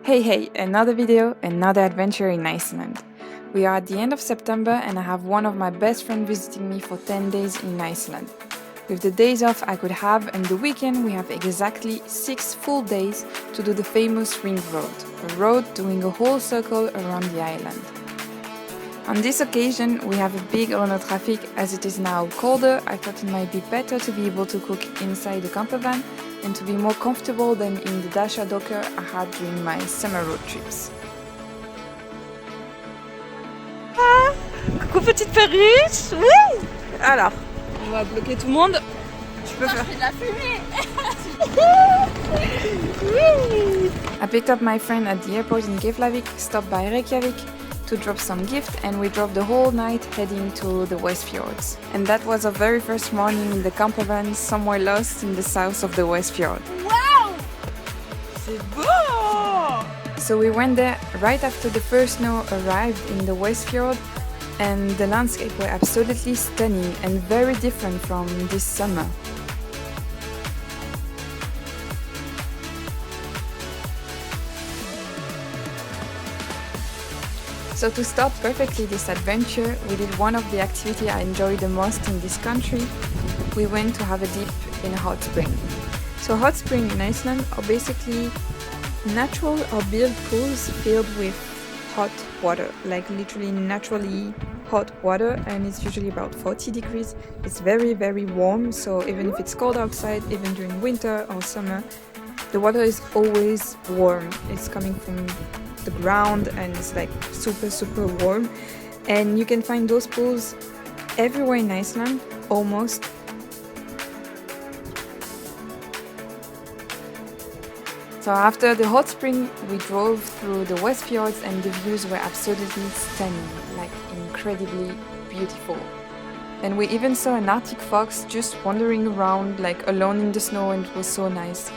Hey, another video, another adventure in Iceland. We are at the end of September and I have one of my best friends visiting me for 10 days in Iceland. With the days off I could have and the weekend we have exactly 6 full days to do the famous ring road, a road doing a whole circle around the island. On this occasion we have a big Renault traffic. As it is now colder, I thought it might be better to be able to cook inside the camper van and to be more comfortable than in the Dacia Docker I had during my summer road trips. Ah, coucou petite perruche. Oui. Alors, on va bloquer tout le monde. Je peux faire. Je fais de la fumée. Oui. I picked up my friend at the airport in Keflavik, stopped by Reykjavik to drop some gift, and we drove the whole night heading to the Westfjords. And that was our very first morning in the camper van, somewhere lost in the south of the Westfjord. Wow! C'est beau! So we went there right after the first snow arrived in the Westfjord, and the landscape were absolutely stunning and very different from this summer. So to start perfectly this adventure, we did one of the activities I enjoy the most in this country. We went to have a dip in a hot spring. So hot springs in Iceland are basically natural or built pools filled with hot water, like literally naturally hot water, and it's usually about 40 degrees. It's very, very warm, so even if it's cold outside, even during winter or summer, the water is always warm. It's coming from the ground and it's like super warm, and you can find those pools everywhere in Iceland almost. So after the hot spring we drove through the Westfjords and the views were absolutely stunning, like incredibly beautiful. And we even saw an Arctic fox just wandering around like alone in the snow, and it was so nice.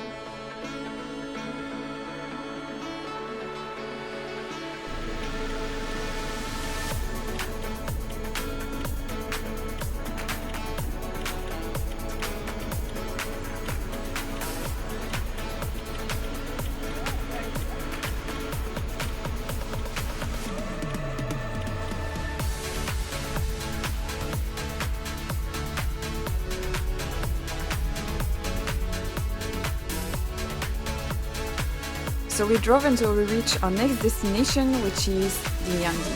So we drove until we reached our next destination, which is Dynjandi.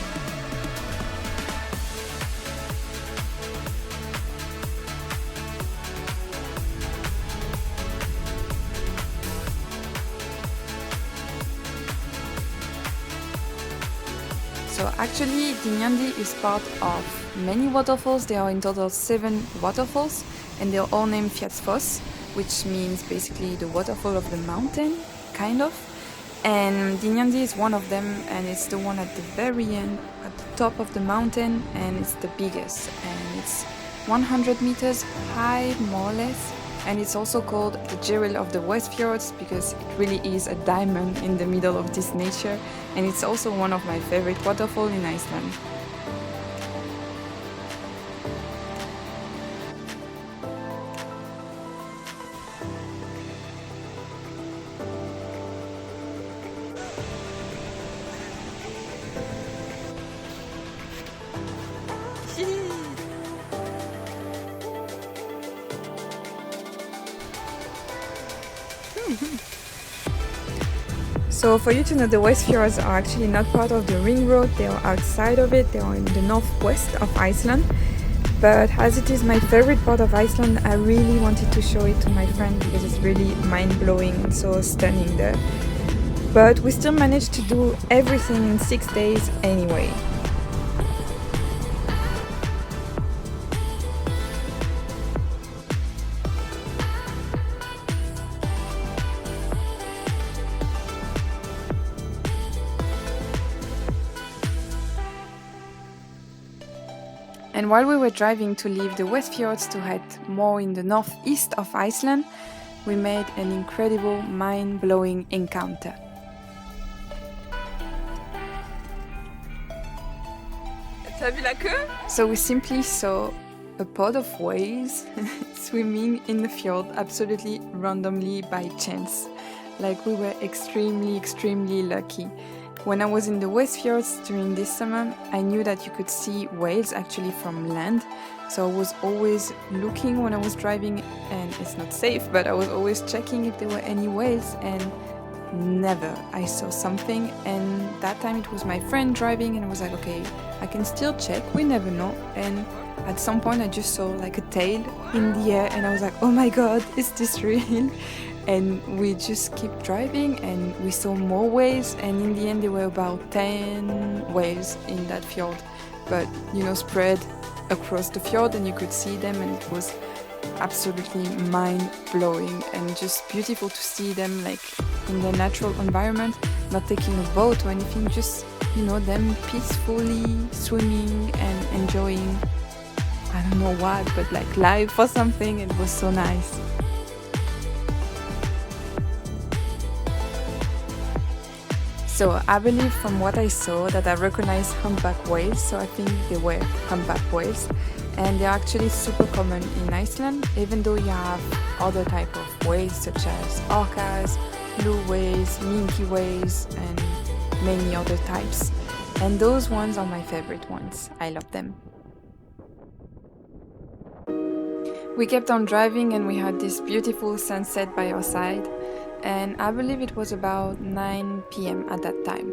So actually Dynjandi is part of many waterfalls. There are in total 7 waterfalls and they're all named Fjallsfoss, which means basically the waterfall of the mountain, kind of. And Dynjandi is one of them, and it's the one at the very end, at the top of the mountain, and it's the biggest. And it's 100 meters high, more or less. And it's also called the jewel of the Westfjords because it really is a diamond in the middle of this nature. And it's also one of my favorite waterfalls in Iceland. So for you to know, the Westfjords are actually not part of the ring road, they are outside of it, they are in the northwest of Iceland. But as it is my favorite part of Iceland, I really wanted to show it to my friend because it's really mind-blowing and so stunning there. But we still managed to do everything in 6 days anyway. And while we were driving to leave the Westfjords to head more in the northeast of Iceland, we made an incredible, mind-blowing encounter. T'as vu la queue? So we simply saw a pod of whales swimming in the fjord absolutely randomly by chance. Like, we were extremely lucky. When I was in the Westfjords during this summer, I knew that you could see whales actually from land. So I was always looking when I was driving, and it's not safe, but I was always checking if there were any whales, and never. I saw something, and that time it was my friend driving, and I was like, okay, I can still check, we never know. And at some point I just saw like a tail in the air, and I was like, oh my god, is this real? And we just kept driving, and we saw more whales, and in the end there were about 10 whales in that fjord, but spread across the fjord, and you could see them, and it was absolutely mind-blowing and just beautiful to see them like in their natural environment, not taking a boat or anything, just them peacefully swimming and enjoying, I don't know what, but like life or something. It was so nice. So I believe from what I saw that I recognized humpback whales, so I think they were humpback whales. And they're actually super common in Iceland, even though you have other type of whales such as orcas, blue whales, minke whales, and many other types. And those ones are my favorite ones. I love them. We kept on driving, and we had this beautiful sunset by our side. And I believe it was about 9 p.m. at that time.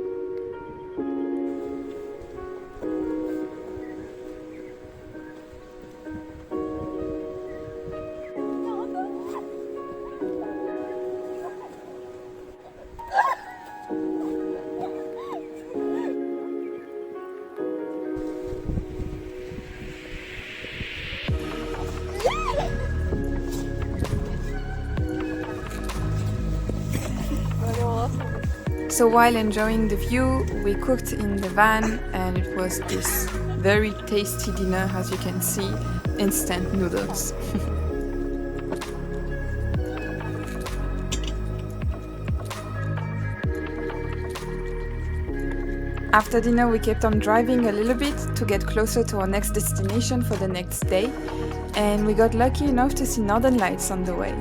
So while enjoying the view, we cooked in the van, and it was this very tasty dinner, as you can see, instant noodles. After dinner, we kept on driving a little bit to get closer to our next destination for the next day, and we got lucky enough to see northern lights on the way.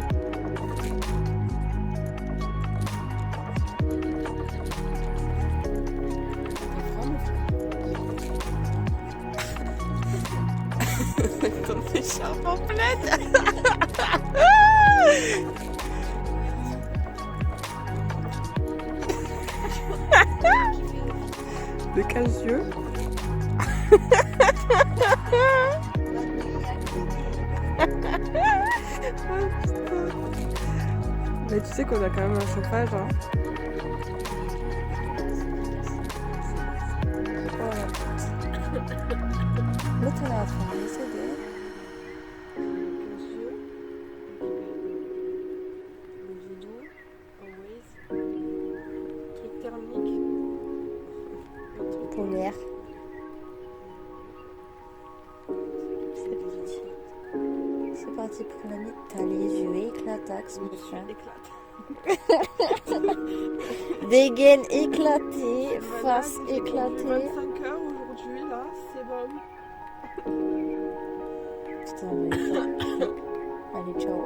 Le casse-yeux. Mais tu sais qu'on a quand même un chauffage, hein. L'autre elle est en train de décéder. Polaire. C'est parti pour la nuit. T'as les yeux éclatax, machin. Des gaines éclatées, face éclatée. 25 heures aujourd'hui, là, c'est bon. Putain, allez, ciao.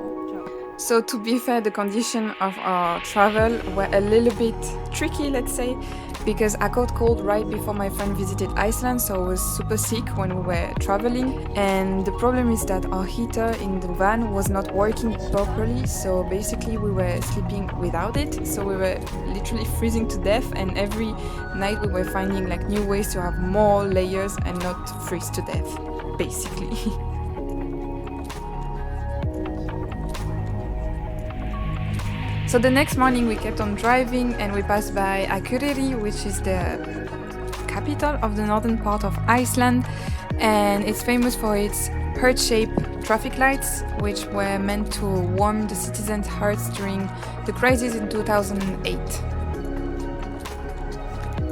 So to be fair, the condition of our travel were a little bit tricky, let's say, because I caught cold right before my friend visited Iceland, so I was super sick when we were traveling. And the problem is that our heater in the van was not working properly, so basically we were sleeping without it. So we were literally freezing to death, and every night we were finding like new ways to have more layers and not freeze to death, basically. So the next morning we kept on driving, and we passed by Akureyri, which is the capital of the northern part of Iceland, and it's famous for its heart-shaped traffic lights, which were meant to warm the citizens' hearts during the crisis in 2008.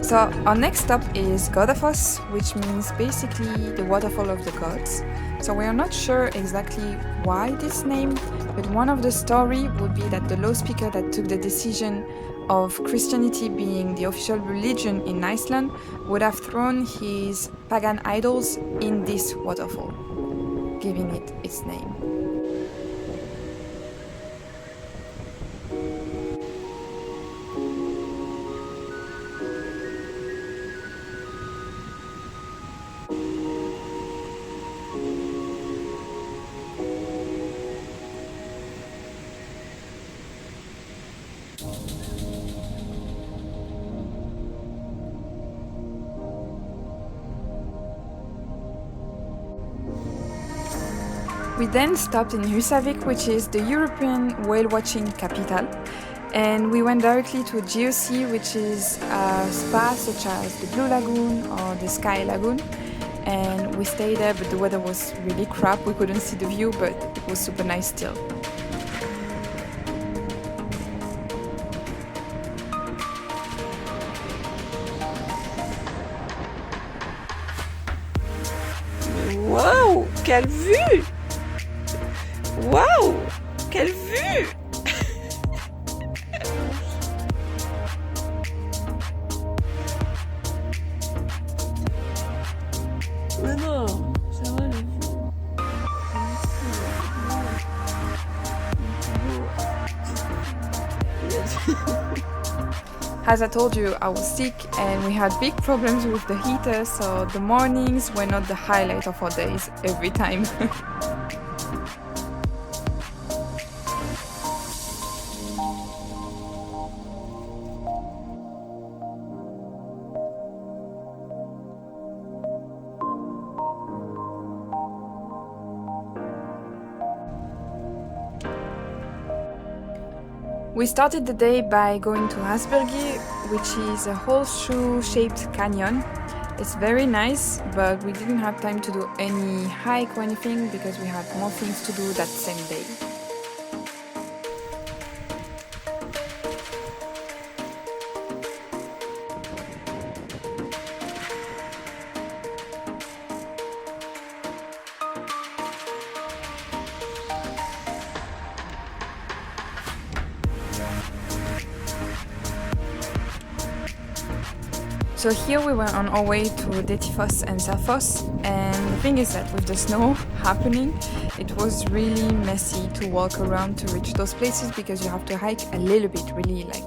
So our next stop is Godafoss, which means basically the waterfall of the gods. So we are not sure exactly why this name, but one of the story would be that the law speaker that took the decision of Christianity being the official religion in Iceland would have thrown his pagan idols in this waterfall, giving it its name. We then stopped in Husavik, which is the European whale watching capital, and we went directly to GOC, which is a spa such as the Blue Lagoon or the Sky Lagoon, and we stayed there, but the weather was really crap. We couldn't see the view, but it was super nice still. Waouh, quelle vue! Waouh, quelle vue! Mais non, c'est vrai la vue. As I told you, I was sick and we had big problems with the heater, so the mornings were not the highlight of our days every time. We started the day by going to Aspergi, which is a horseshoe-shaped canyon. It's very nice, but we didn't have time to do any hike or anything because we had more things to do that same day. So here we were on our way to Dettifoss and Selfoss, and the thing is that with the snow happening, it was really messy to walk around to reach those places because you have to hike a little bit, really like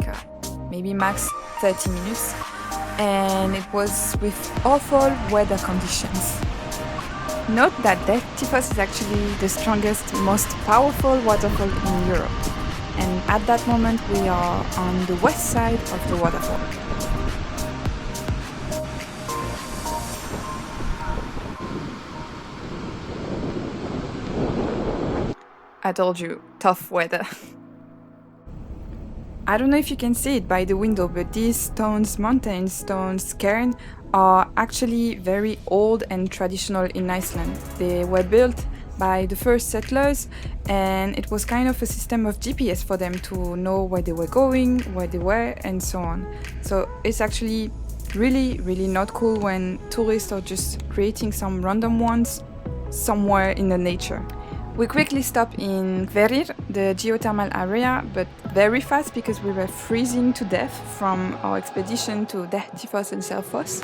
maybe max 30 minutes, and it was with awful weather conditions. Note that Dettifoss is actually the strongest, most powerful waterfall in Europe, and at that moment we are on the west side of the waterfall. I told you, tough weather. I don't know if you can see it by the window, but these stones, mountain stones, cairn, are actually very old and traditional in Iceland. They were built by the first settlers, and it was kind of a system of GPS for them to know where they were going, where they were, and so on. So it's actually really, really not cool when tourists are just creating some random ones somewhere in the nature. We quickly stopped in Hverir, the geothermal area, but very fast because we were freezing to death from our expedition to Dettifoss and Selfoss.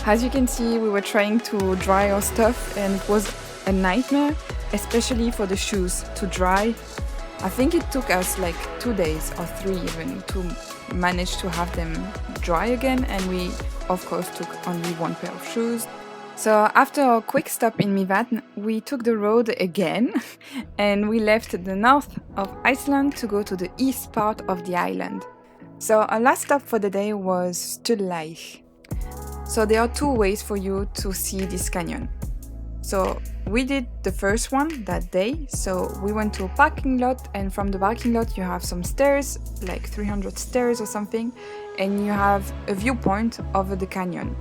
As you can see, we were trying to dry our stuff and it was a nightmare, especially for the shoes to dry. I think it took us like 2 days or 3 even to manage to have them dry again, and we of course took only one pair of shoes. So after a quick stop in Mývatn, we took the road again and we left the north of Iceland to go to the east part of the island. So our last stop for the day was Studlagil. So there are 2 ways for you to see this canyon. So we did the first one that day, so we went to a parking lot, and from the parking lot you have some stairs, like 300 stairs or something, and you have a viewpoint over the canyon.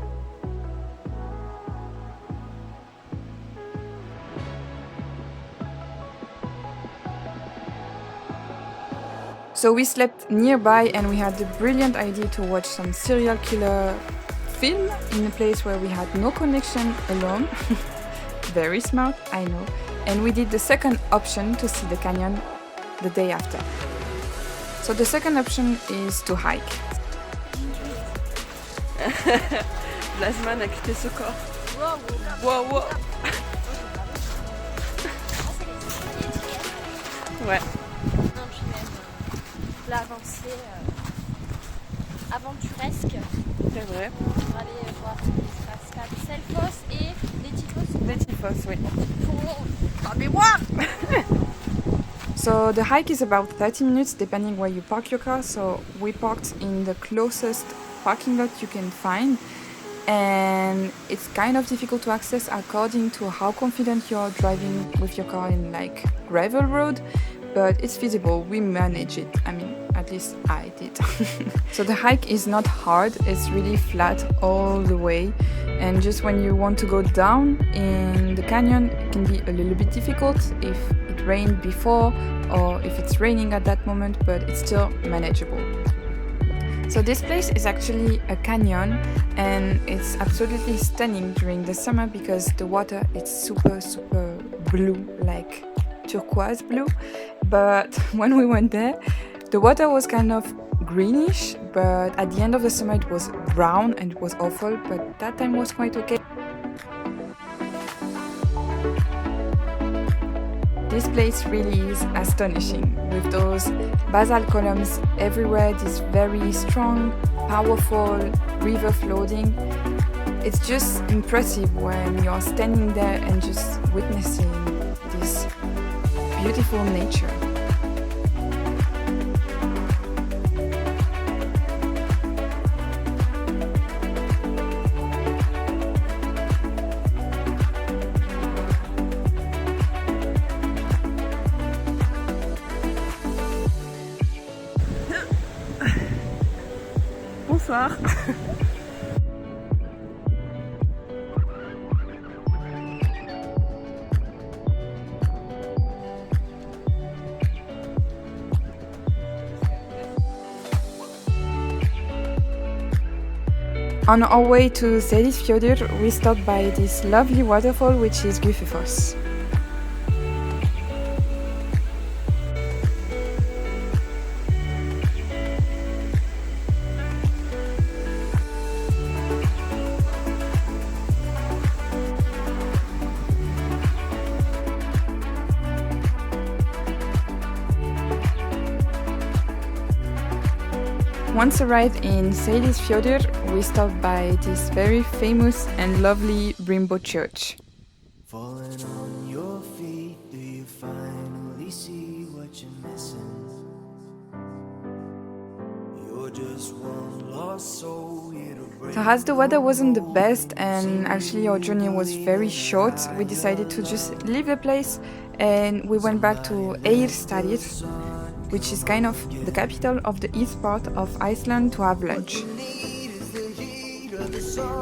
So we slept nearby and we had the brilliant idea to watch some serial killer film in a place where we had no connection alone. Very smart, I know. And we did the second option to see the canyon the day after. So the second option is to hike. Blasman a quitté ce corps. Wow, wow. Ouais. Non, puis même l'avancée aventuresque. C'est vrai. Pour aller voir ce qui se passe à Selfoss et Dettifoss. Dettifoss, oui. Parlez-moi. So the hike is about 30 minutes depending where you park your car. So we parked in the closest parking lot you can find, and it's kind of difficult to access according to how confident you're driving with your car in like gravel road, but it's feasible. We manage it. I mean, at least I did. So the hike is not hard, it's really flat all the way, and just when you want to go down in the canyon it can be a little bit difficult if it rained before or if it's raining at that moment, but it's still manageable. So this place is actually a canyon, and it's absolutely stunning during the summer because the water is super blue, like turquoise blue. But when we went there, the water was kind of greenish, but at the end of the summer it was brown and it was awful, but that time was quite okay. This place really is astonishing, with those basalt columns everywhere, this very strong, powerful river flooding. It's just impressive when you're standing there and just witnessing this beautiful nature. Bonsoir. On our way to Reynisfjara, we stopped by this lovely waterfall, which is Gullfoss. Once arrived in Reynisfjara, we stopped by this very famous and lovely rainbow church. Falling on your feet, do you finally see what you're missing? You're just one lost soul here to break. So as the weather wasn't the best and actually our journey was very short, we decided to just leave the place and we went back to Reynisfjara, which is kind of the capital of the east part of Iceland, to have lunch.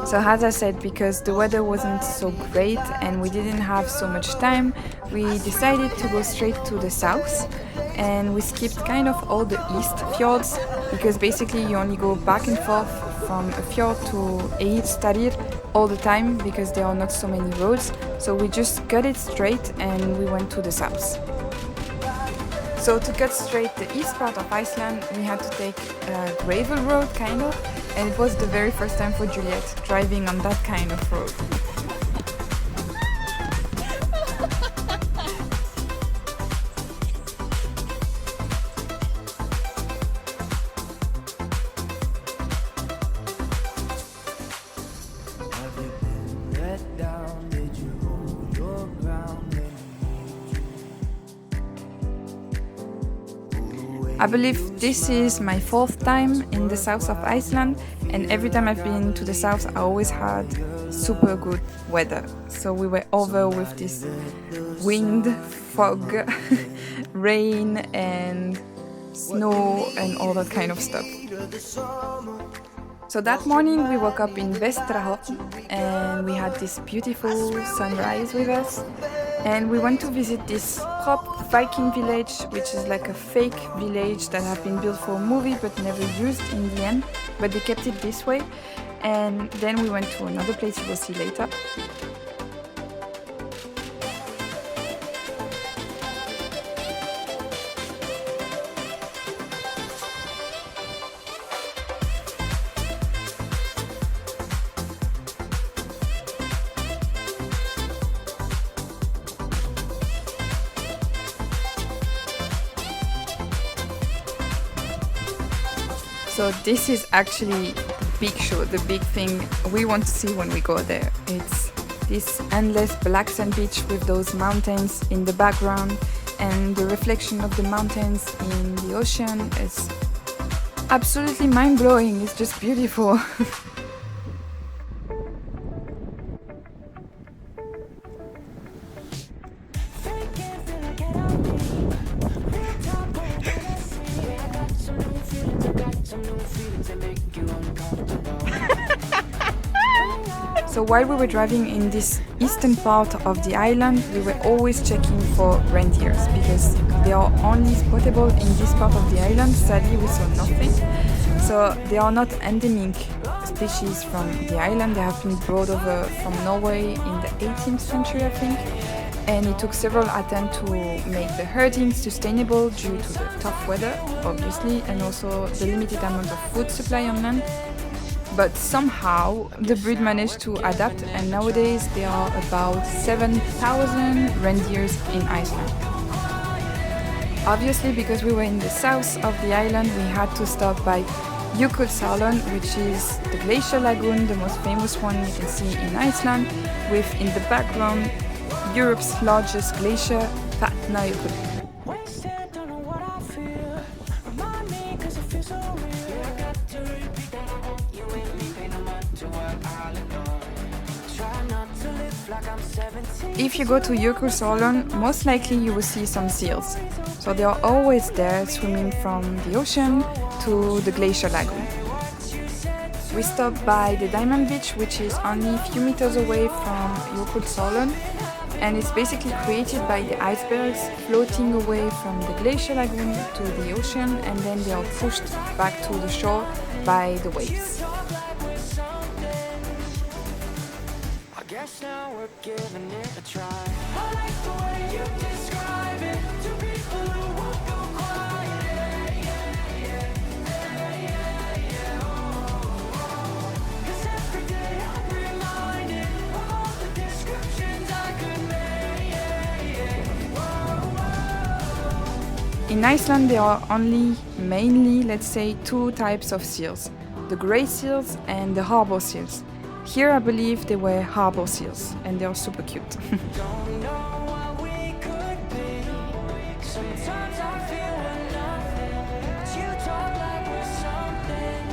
So as I said, because the weather wasn't so great and we didn't have so much time, we decided to go straight to the south, and we skipped kind of all the east fjords, because basically you only go back and forth from a fjord to Reynisfjara all the time because there are not so many roads. So we just cut it straight and we went to the south. So to cut straight the east part of Iceland, we had to take a gravel road, kind of, and it was the very first time for Juliet driving on that kind of road. Have you been let down? Did you hold your ground? I believe this is my 4th time in the south of Iceland, and every time I've been to the south I always had super good weather. So we were over with this wind, fog, rain and snow and all that kind of stuff. So that morning we woke up in Vestfjords and we had this beautiful sunrise with us. And we went to visit this prop Viking village, which is like a fake village that had been built for a movie but never used in the end, but they kept it this way. And then we went to another place you will see later. So this is actually big show, the big thing we want to see when we go there. It's this endless black sand beach with those mountains in the background, and the reflection of the mountains in the ocean is absolutely mind-blowing. It's just beautiful. So while we were driving in this eastern part of the island, we were always checking for reindeers because they are only spottable in this part of the island. Sadly, we saw nothing. So they are not endemic species from the island. They have been brought over from Norway in the 18th century, I think. And it took several attempts to make the herding sustainable due to the tough weather, obviously, and also the limited amount of food supply on land. But somehow the breed managed to adapt, and nowadays there are about 7,000 reindeers in Iceland. Obviously, because we were in the south of the island, we had to stop by Jökulsárlón, which is the glacial lagoon, the most famous one you can see in Iceland, with in the background Europe's largest glacier, Vatnajökull. If you go to Jökulsárlón, most likely you will see some seals. So they are always there, swimming from the ocean to the glacial lagoon. We stopped by the Diamond Beach, which is only a few meters away from Jökulsárlón, and it's basically created by the icebergs floating away from the glacial lagoon to the ocean, and then they are pushed back to the shore by the waves. Guess now we're giving it a try. I like the way you describe it to people who won't go quiet. Cause every day I'm reminded of all the descriptions I could make. In Iceland there are only mainly, let's say, two types of seals, the grey seals and the harbour seals. Here I believe they were harbour seals, and they are super cute. Don't know what we could be. Sometimes I feel we're nothing, but you talk like we're something.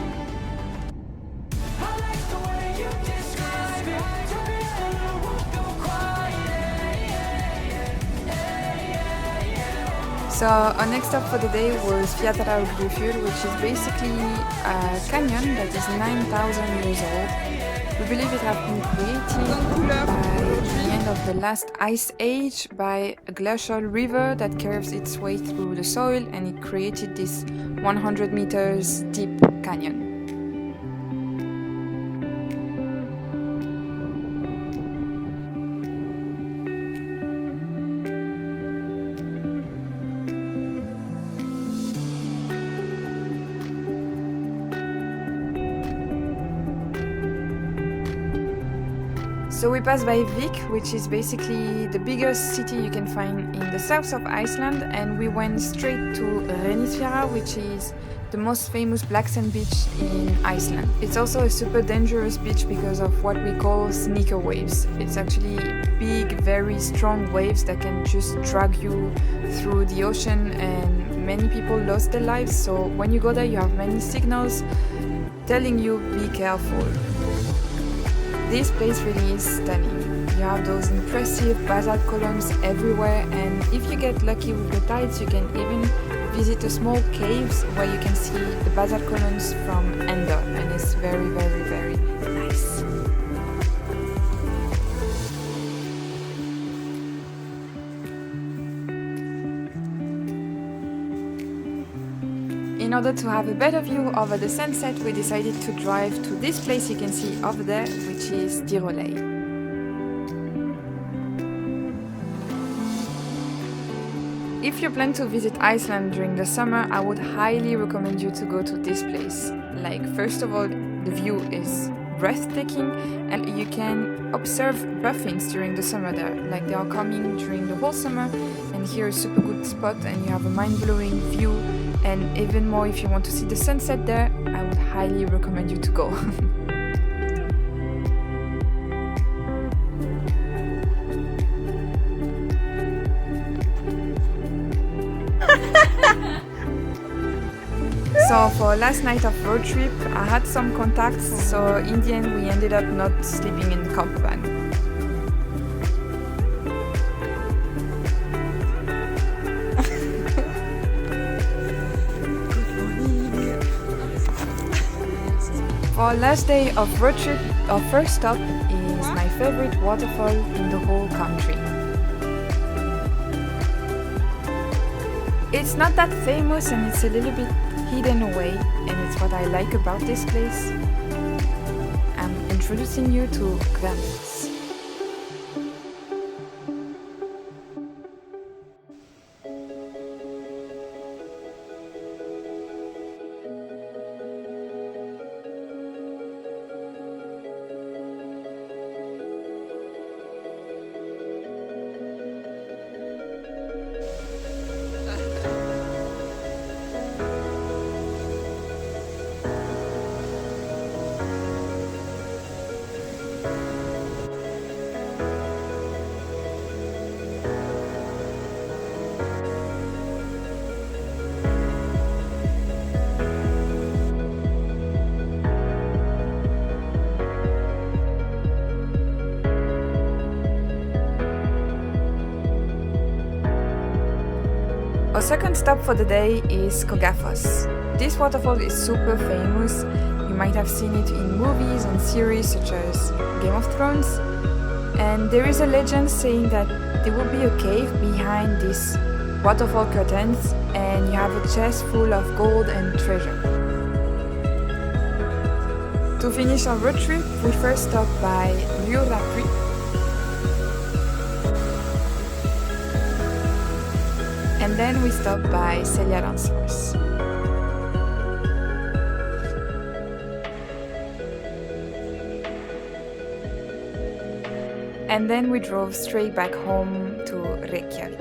I like the way you describe it to people who won't go quiet. So our next stop for the day was Fjallajökull, which is basically a canyon that is 9,000 years old. We believe it has been created by the end of the last ice age by a glacial river that curves its way through the soil, and it created this 100 meters deep canyon. So we passed by Vik, which is basically the biggest city you can find in the south of Iceland, and we went straight to Reynisfjara, which is the most famous black sand beach in Iceland. It's also a super dangerous beach because of what we call sneaker waves. It's actually big, very strong waves that can just drag you through the ocean, and many people lost their lives. So when you go there, you have many signals telling you be careful. This place really is stunning. You have those impressive basalt columns everywhere, and if you get lucky with the tides, you can even visit a small caves where you can see the basalt columns from under, and it's very, very, very nice. In order to have a better view over the sunset, we decided to drive to this place you can see over there, which is Studlagil. If you plan to visit Iceland during the summer, I would highly recommend you to go to this place. Like, first of all, the view is breathtaking, and you can observe puffins during the summer there. Like, they are coming during the whole summer, and here is a super good spot, and you have a mind-blowing view. And even more, if you want to see the sunset there, I would highly recommend you to go. So for last night of road trip, I had some contacts, so in the end we ended up not sleeping in camp van. For last day of road trip, our first stop is my favorite waterfall in the whole country. It's not that famous and it's a little bit hidden away, and it's what I like about this place. I'm introducing you to Bergs. Our second stop for the day is Skogafoss. This waterfall is super famous. You might have seen it in movies and series such as Game of Thrones. And there is a legend saying that there will be a cave behind these waterfall curtains and you have a chest full of gold and treasure. To finish our road trip, we first stopped by Reynisfjara. And then we stopped by Seljalandsfoss. And then we drove straight back home to Reykjavik.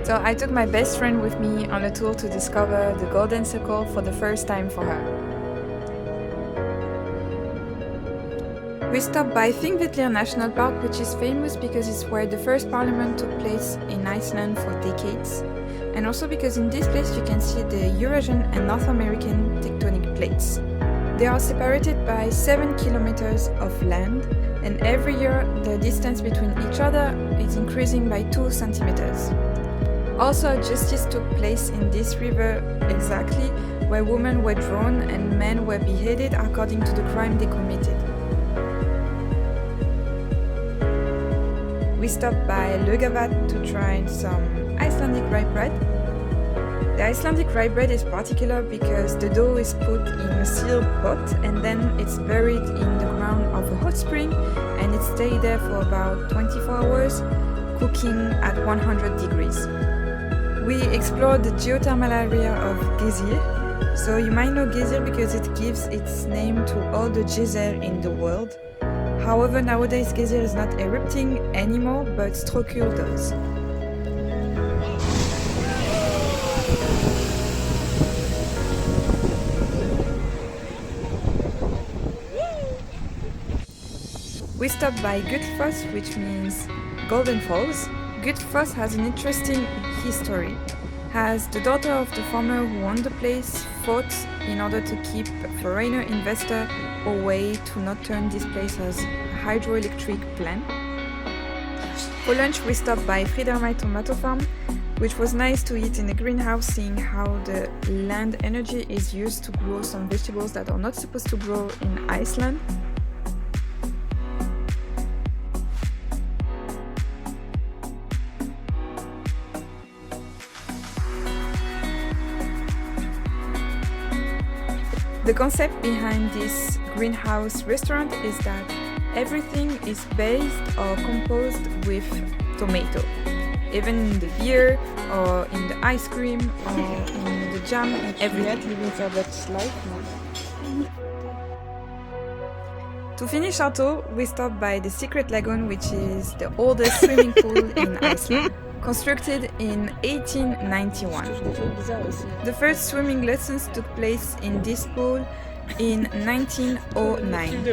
So I took my best friend with me on a tour to discover the Golden Circle for the first time for her. We stopped by Thingvellir National Park, which is famous because it's where the first parliament took place in Iceland for decades, and also because in this place you can see the Eurasian and North American tectonic plates. They are separated by 7 kilometers of land, and every year the distance between each other is increasing by 2 centimeters. Also, justice took place in this river exactly, where women were drowned and men were beheaded according to the crime they committed. We stopped by Lagoon to try some Icelandic rye bread. The Icelandic rye bread is particular because the dough is put in a sealed pot and then it's buried in the ground of a hot spring and it stays there for about 24 hours, cooking at 100 degrees. We explored the geothermal area of Geyser. So you might know Geyser because it gives its name to all the geyser in the world. However, nowadays Geyser is not erupting anymore, but Studlagil does. We stopped by Gullfoss, which means Golden Falls. Gullfoss has an interesting history, as the daughter of the farmer who owned the place fought in order to keep foreigner investor away to not turn this place as a hydroelectric plant. For lunch we stopped by Friedermay tomato farm, which was nice to eat in a greenhouse, seeing how the land energy is used to grow some vegetables that are not supposed to grow in Iceland. The concept behind this greenhouse restaurant is that everything is based or composed with tomato. Even in the beer, or in the ice cream, or in the jam, and everything. To finish our tour, we stopped by the secret lagoon, which is the oldest swimming pool in Iceland. Constructed in 1891. The first swimming lessons took place in this pool in 1909.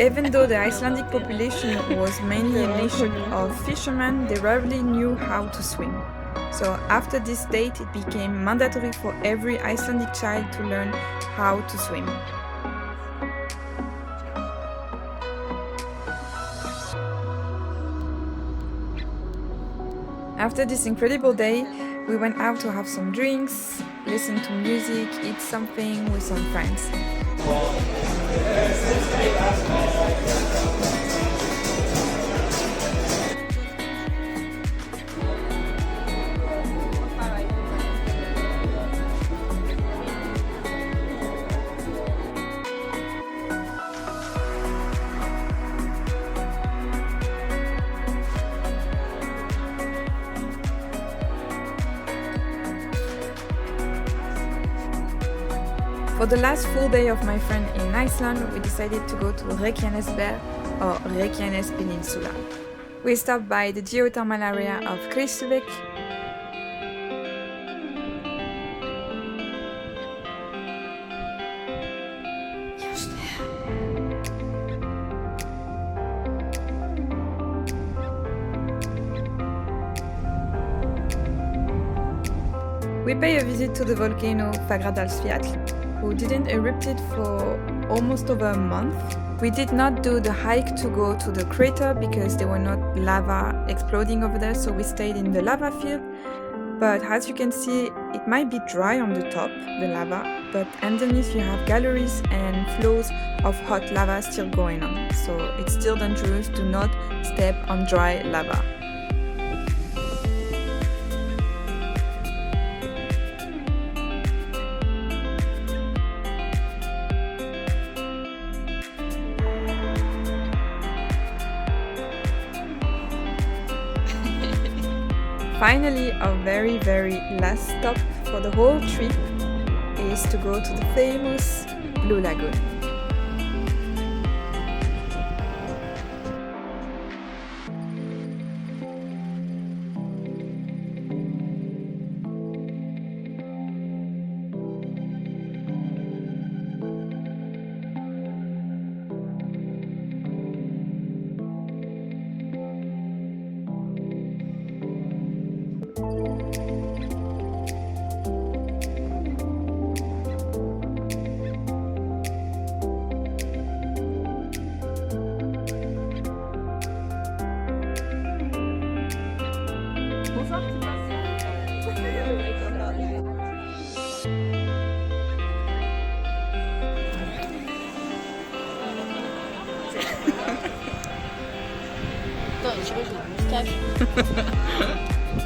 Even though the Icelandic population was mainly a nation of fishermen, they rarely knew how to swim. So after this date, it became mandatory for every Icelandic child to learn how to swim. After this incredible day, we went out to have some drinks, listen to music, eat something with some friends. For the last full day of my friend in Iceland, we decided to go to Reykjanes or Reykjanes Peninsula. We stopped by the geothermal area of Glacial. We pay a visit to the volcano Fagradalsfjall, who didn't erupt for almost over a month. We did not do the hike to go to the crater because there were not lava exploding over there, so we stayed in the lava field. But as you can see, it might be dry on the top, the lava, but underneath you have galleries and flows of hot lava still going on. So it's still dangerous, do not step on dry lava. Finally, our very last stop for the whole trip is to go to the famous Blue Lagoon.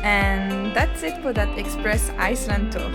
And that's it for that Express Iceland tour.